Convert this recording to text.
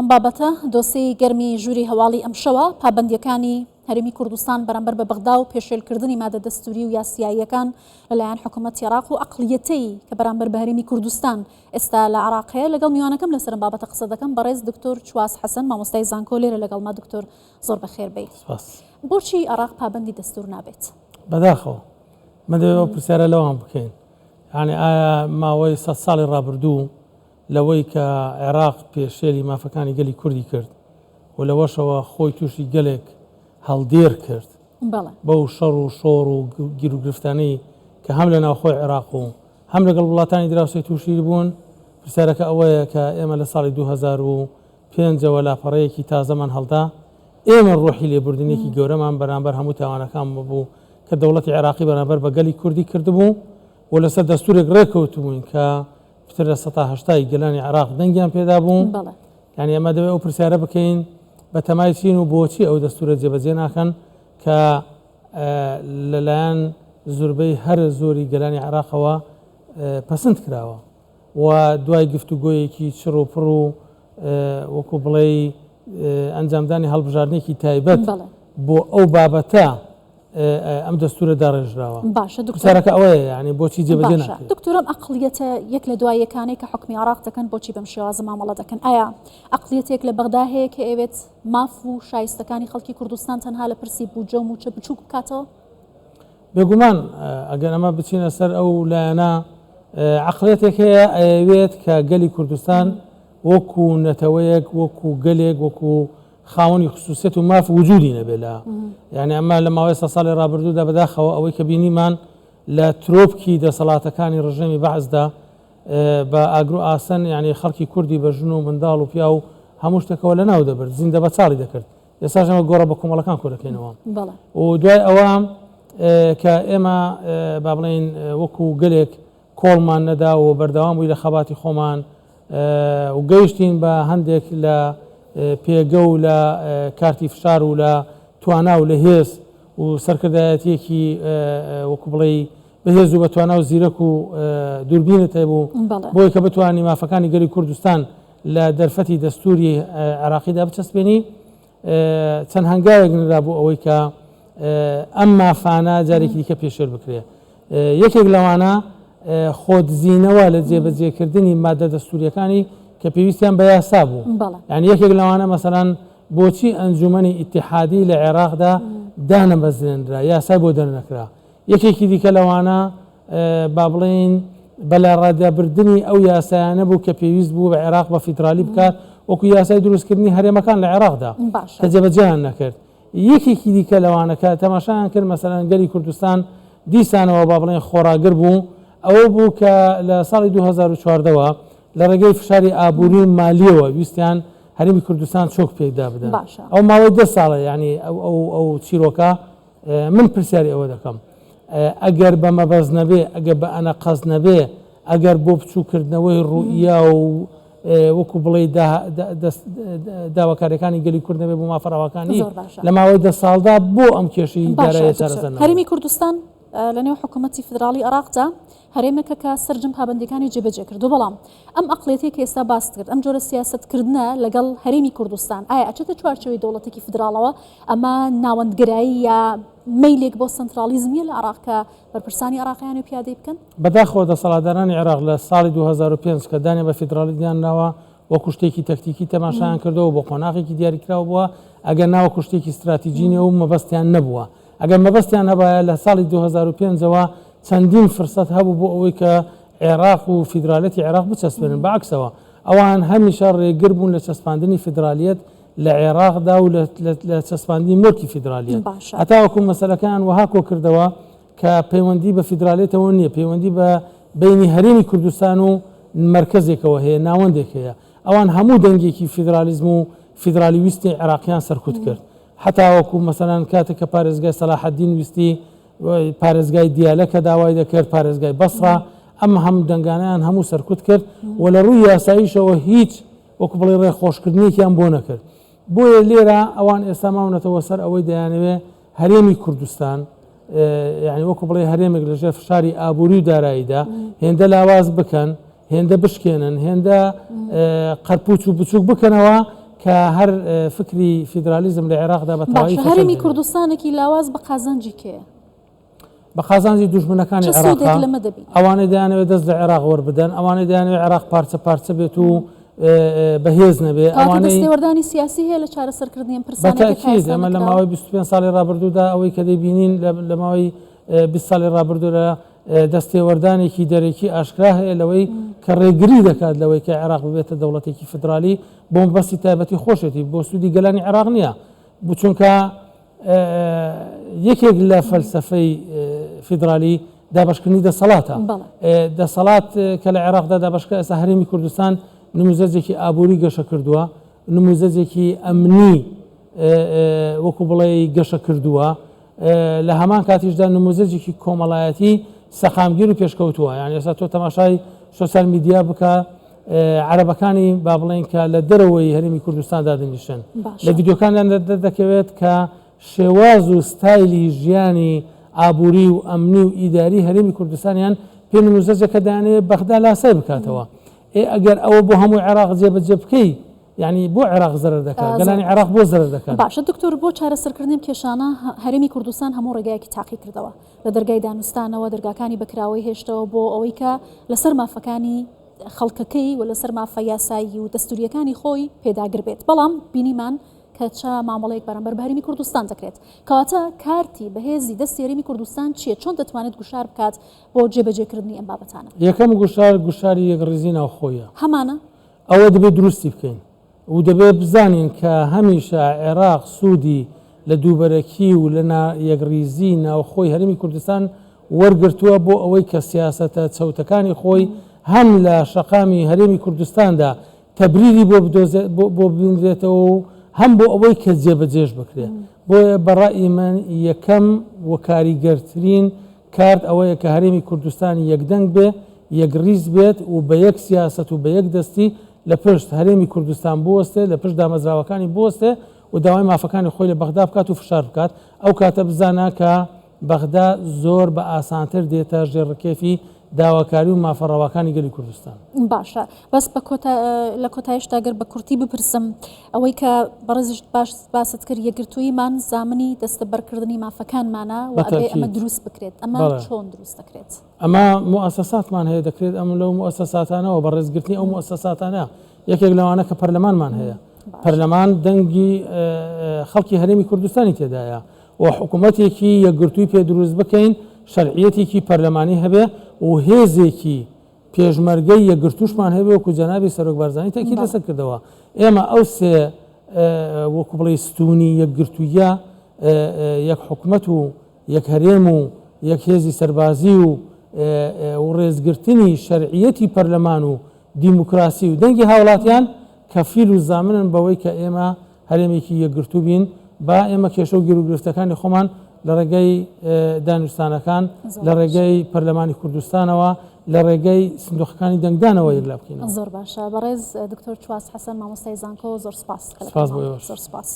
ئەم بابەتە دۆسەی گەرمی ژووری هەواڵی ئەمشەوە پابەندیەکانی هەرێمی کوردستان بەرامبەر بە بەغدا و پێشێلکردنی مادە دەستوری و یاسیاییەکان لەلایەن حکوومەتی عێراق و ئەقلیەتەی کە بەرامبەر بە هەرێمی کوردستان ئێستا لە عێراقەیە لەگەڵ میوانەکەم لەسەر بابەتە قسە دەکەم بەڕێز دکتۆر چواس حەسەن مامۆستای زانکۆ لێرە لەگەڵما. دکتۆر زۆر بەخێر بێیت. بۆچی عێراق پابەندی دەستور نابێت؟ بەداخەوە مەدەوێت پرسیارە لەوان بکەین، یعنی ئایا ماوەی 100 ساڵی ڕابردوو لەوەی کە عێراق پێشێلی مافەکانی گەلی کوردی کرد و لەوەشەوە خۆی تووشی گەلێک هەڵدێر کرد بەو شەڕ و شۆڕ و گیر و گرفتانەی کە هەم لە ناوخۆی عێراق و هەم لەگەڵ وڵاتانی دراوسێ تووشی بوون، پرسیارەکە ئەوەیە کە ئێمە لە ساڵی 2005ەوە لاپەڕەیەکی تازەمان هەڵدا، ئێمە ڕۆحی لێبوردنێکی گەورەمان بەرامبەر هەموو تاوانەکان بوو کە دەوڵەتی عێراقی بەرامبەر بە گەلی کوردی کردبوو و لەسەر دەستورێک ڕێکەوتبووین کە پتر لە 180 گەلانی عێراق دەنگیان پێدا بوو. یعنی ئەمە دەوێت ئەو پرسیارە بکەین بە تەمای چین و بۆچی ئەو دەستورە جێبەجێ ناکەن کە لەلایەن زۆربەی هەر زۆری گەلانی عێراقەوە پەسەند کراوە و دوای گفتوگۆیەکی چڕ و پڕ و وەکو بڵێ ئەنجامدانی هەڵبژاردنێکی تایبەت بۆ ئەو بابەتە ئەم دەستورە داڕێژراوە. باشە دکتۆرەکە ئەوەیە، یعنی بۆچی جێبەجێ ناکرێت؟ دکتۆرم ئەقلیەتە یەک لە دوایەکانی کە حکمی عێراق دەکەن بۆچی بەم شێوازە مامەڵە دەکەن؟ ئایا ئەقلیەتێک لە بەغدا هەیە کە ئەوێت ماف و شایستەکانی خەڵکی کوردستان تەنها لە پرسی بوجە و موچە بچووک بکاتەوە؟ بێگومان ئەگەر ئەمە بچینە سەر ئەو لایەنە، عەقلیەتێک هەیە ئەوێت کە گەلی کوردستان وەکو نەتەوەیەک وەکو گەلێک وەکو خاوەنی خصوصیت و ماف وجودی نەبێت لە، یعنی ئەمە لە ماوەی 100 ساڵی ڕابردوودا بەداخەوە ئەوەی کە بینیمان لە ترۆپکی دەسەڵاتەکانی ڕژێمی بەعزدا بە ئاگر و ئاسن، یعنی خەڵکی کوردی بە ژن و منداڵ و پیا و هەموو شتێکەوە لە ناو دەبرد، زیندە بە چاڵی دەکرد. ئێستاش ئەمە گۆڕە بە کۆمەڵەکان کۆدەکەینەوە و دوای ئەوە کە ئێمە با بڵێن وەکو گەلێک کۆڵمان نەدا و بەردەوام بووی لە خەباتی خۆمان و گەیشتین بە هەندێک لە پێگە و لە کارتی فشار و لە توانا و لە هێز و سەرکردایەتیەکی وەکو بڵێ بەهێز و بە توانا و زیرەک و دووربینت هەبوو بۆی کە بتوانانی مافەکانی گەلی کوردستان لە دەرفەتی دەستوری عێراقیدا بچەسبێنی. چەند هەنگاوێک نرا بوو ئەوەی کە ئەم مافانە جارێکی دیکە پێشێل بکرێ. یەکێک لەوانە خۆدزیینەوە لە جێبەجێکردنی مادە دەستوریەکانی کە پێویستیان بە یاسا بوو. یعنی یەکێک لەوانە مەسەڵەن بۆچی ئەنجومەنی ئیتیحادی لە عێراقدا دانەبەزێنرا، یاسای بۆ دەرنەکرا. یەکێکی دیکە لەوانە با بڵێن بەلا ڕادەبردننی ئەو یاسایانە بوو کە پێویست بوو بە عێراق بە فیدرالی بکات وەکو یاسای دروستکردنی هەرێمەکان لە عێراقدا کە جێبەجێیان نەکرد. یەکێکی دیکە لەوانەکە تەماشایان کرد مەسەڵەن گەلی کوردستان دیسانەوە با بڵێن خۆراگر بوو، ئەوە بوو کە لە ساڵی 2014ەوە لە ڕێگەی فشاری ئابووری و مالیەوە ویستیان هەرێمی کوردستان چۆک پێدا بدەن. ئەو ماوەی 10 ساڵە، یعنی ئەو چیرۆکە من پرسیاری ئەوە دەکەم، ئەگەر بە مەبەز نەبێ، ئەگەر بە ئەنە قەز نەبێ، ئەگەر بۆ بچووکردنەوەی ڕوئیا و وەکو بڵێ داواکاریەکانی گەلی کورد نەبێ بۆ مافەڕاوەکانی لە ماوەی 10 ساڵدا بۆ ئەم کێشەی دارایی چارەسەر نەبوو. هەرێمی کوردستان لە نێو حکوومەتی فدراڵی عێراقدا هەرێمێکە کە سەرجەم پابەندیەکانی جێبەجێ کردو، بەڵام ئەم ئەقلیەتێک کە ئێستا باس کرد، ئەم جۆرە سیاسەتکردنە لەگەڵ هەرێمی کوردستان ئایا ئەچێتە چوارچەوەی دەوڵەتێکی فدراڵەوە؟ ئەمە ناوەندگرایی یا میلێک بۆ سنترالیزمیە لە عێراق کە بەرپرسانی عێراقیان و پیادەی بکەن؟ بەداخەوە دەسەڵاتدارانی عێراق لە ساڵی 2005 کە دانێ بە فیدراڵی دیانراوە وەکو شتێکی تەکتیکی تەماشایان کردەوە بۆ قۆناغێکی دیاریکراوە بووە، ئەگەر ناوەکو شتێکی استراتیژینی و مەبەستیان نەبووە. ئەگەر مەبەستیان هەبایە لە ساڵی 2005ەوە چەندین فرسەت هەبوو بۆ ئەوەی کە عێراق و فیدرالیەتی عێراق بچەسبێنن. بەعکسەوە ئەوان هەمیشە ڕێگر بوون لە چەسپاندنی فیدرالیەت لە عێراقدا و لە چەسپاندنی ملکی فیدرالیەت. هەتا وەکو مەسەلەکان وەها کۆ کردەوە کە پەیوەندی بە فیدرالیەتەوە نییە، پەیوەندی بە بینی هەرێمی کوردستان و مرکزێکەوە هەیە، ناوەندێک هەیە. ئەوان هەموو دەنگێکی فیدرالیزم و فیدرالی ویستی عێراقیان سەرکوت کرد. هەتا وەکو مەسەلەن کاتێک کە پارێزگای سەلاحەدین ویستی پارێزگای دیالەکە داوای دەکرد، پارێزگای بەسڕا، ئەم هەموو دەنگانیان هەموو سەرکوت کرد و لە ڕووی یاساییشەوە هیچ وەکو بڵێ ڕێخۆشکردنێکیان بۆ نەکرد. بۆیە لێرە ئەوان ئێستا ماونەتەوە سەر ئەوەی دەیانەوێ هەرێمی کوردستان، یعنی وەکو بڵێ هەرێمێک لەژێر فشاری ئابووری و داراییدا هێندە لاواز بکەن، هێندە بشکێنن، هێندە قەرپوچ و بچووک بکەنەوە کە هەر فکری فیدرالیزم لە عێراقدا بە تەواوی باشە هەرێمی کوردستانێکی لاواز بە قازانجی کێ بە قازانجی دوژمنەکانی عێراق لەمە دەبی ئەوانەی دەیانەوێت دەست لە عێراق وەربدەن ئەوانەی دەیانەوێت عێراق پارچە پارچە بێت و بەهێز نەبێ ئەوانەی دەستێوەردانی سیاسی هەیە لە چارەسەرکردنی ئەم پرسانەکە بەتاکید ئەمە لە ماوەی 25 ساڵی ڕابردوودا ئەوەی کە دەبینین لە ماوەی 20 ساڵی ڕابردوو لە دەستێوەردانێکی دەرێکی ئاشکرا هەیە لەوەی کە ڕێگری دەکات لەوەی کە عێراق ببێتە دەوڵەتێکی فدرالی بۆ بەستی تایبەتی خۆشێتی بۆ سوودی گەلانی عێراق نییە چونکە یەکێک لە فەلسفەی فیدرالی دابشکردنی دەسەڵاتە دەسەڵات کە لە عێراقدا دابشکە ئێستا هەرێمی کوردستان نموزەجێکی ئابووری گەشە کردووە نموزەجێکی ئەمنی وەکو بڵێ گەشە کردووە لە هەمان کاتیشدا نموزەجێکی کۆمەڵایەتی سەقامگیر و پێشکەوتووە یعنی ئێستا تۆ تەماشای سۆسیال میدیا بکە عەرەبەکانی با بڵێن کە لە دەرەوەی هەرێمی کوردستان دادەنیشن لە ڤیدیۆکانیان دەکەوێت کە شێواز و ستایلی ژیانی ئابووری و ئەمنی و ئیداری هەرێمی کوردستانیان پێ نموزەجەکە دانێت بەغدا لاسای بکاتەوە ئەگەر ئەوە بۆ هەموو عێراق جێبەجێ بکەی یعنی بۆ عێراق زەرەر دەکات گەلانی عێراق بۆ زەرەر دەکات باشە دکتۆر بۆ چارەسەرکردنی کێشانە هەرێمی کوردستان هەموو ڕێگایەکی تاقی کردەوە لە دەرگای دانوستانەوە دەرگاکانی بەکراوەی هێشتەوە بۆ ئەوەی کە لەسەر مافەکانی خەڵکەکەی و لەسەر مافە یاسایی و دەستوریەکانی خۆی پێداگر بێت بەڵام بینیمان کە چا مامەڵەیەک بەرامبەر بە هەرێمی کوردستان دەکرێت کەواتە کارتی بەهێزی دەستی هەرێمی کوردستان چییە چۆن دەتوانێت گوشار بکات بۆ جێبەجێکردنی ئەم بابەتانە یەکەم گوشاری یەکڕێزی ناوخۆیە هەمانە ئەوە دەبێت دروستی بکەین و دەبێت بزانین کە هەمیشە عێراق سوودی لە دووبەرەکی و لە یەکڕیزی ناوخۆی هەرێمی کوردستان وەرگرتووە بۆ ئەوەی کە سیاسەتە چەوتەکانی خۆی هەم لە شەقامی هەرێمی کوردستاندا تەبریری بۆ ببینرێتەوە و هەم بۆ ئەوەی کە جێبەجێش بکرێت بۆیە بەڕای من یەکەم و کاریگەرترین کارت ئەوەیە کە هەرێمی کوردستان یەکدەنگ بێ یەکڕیز بێت و بە یەک سیاست و بە یەک دەستی لە پشت هەرێمی کوردستان بوەستێ لە پشت دامەزراوەکانی بوەستێ و داوای مافەکانی خۆی لە بەغدا بکات و فشار بکات ئەو کاتە بزانە کە بەغدا زۆر بە ئاسانتر دێتە ژێڕکێفی داواکاری و مافەڕەوەکانی گەلی کوردستان باشە بەس لە کۆتایشتا گەر بە کورتی بپرسم ئەوەی کە بەڕێزیشت باش باست کرد یەکگرتوویمان زامنی دەستە بەرکردنی مافەکانمانە و ئەبێ ئەمە دروست بکرێت ئەمە چۆن دروست دەکرێت ئەمە مؤسساتمان هەیە دەکرێت ئەم لەو مؤسساتانەوە بە ڕێزگرتنی ئەو مؤسساتانە یەکێک لەوانە کە پەرلەمانمان هەیە پەرلەمان دەنگی خەڵکی هەرێمی کوردستانی تێدایە و حکوومەتێکی یەکگرتووی پێ دروست بکەین شەرعیەتێکی پەرلەمانی هەبێ و هێزێکی پێشمەرگەی یەکگرتووشمان هەبێ وەکو جەنابی سەرۆک بارزانی تاکید لەسەر کردەوە ئێمە ئەو سێ وەکو بڵێ ستونی یەکگرتوویە یەک حکوومەت و یەک هەرێم و یەک هێزی سەربازی و ڕێزگرتنی شەرعیەتی پەرلەمان و دیموکراسی و دەنگی هاوڵاتیان کەفیل و زامنن بەوەی کە ئێمە هەرێمێکی یەکگرتوو بین با ئێمە کێشە و گیرروگرفتەکانی خۆمان لە ڕێگەی دانوستانەکان لە ڕێگەی پەرلەمانی کوردستانەوە لە ڕێگەی سندوقەکانی دەنگدانەوە یەکلا بکەین زۆر باشە بەڕێز دکتۆر چواس حەسەن مامۆستای زانکۆ زۆر سپاس سپاس بۆ زۆر سپاس